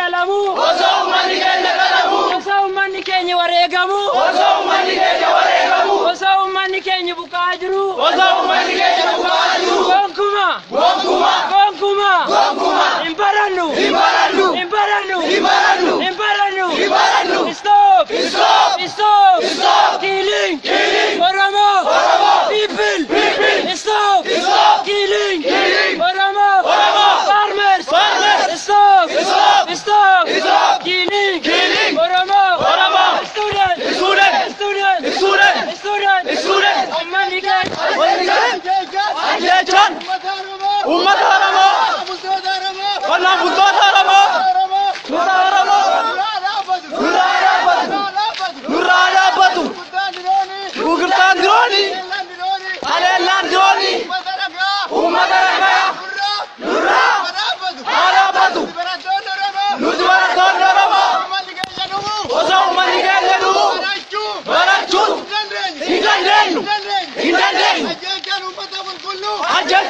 qalamu osoo ummanni keenya wareegamu osoo ummanni keenya buqaa jiru gonkuma imbarannu stop killing Oromo people stop killing Oromo farmers stop killing Oromo student ummanni keenya ummat Oromo wala bultoota Oromo Ajal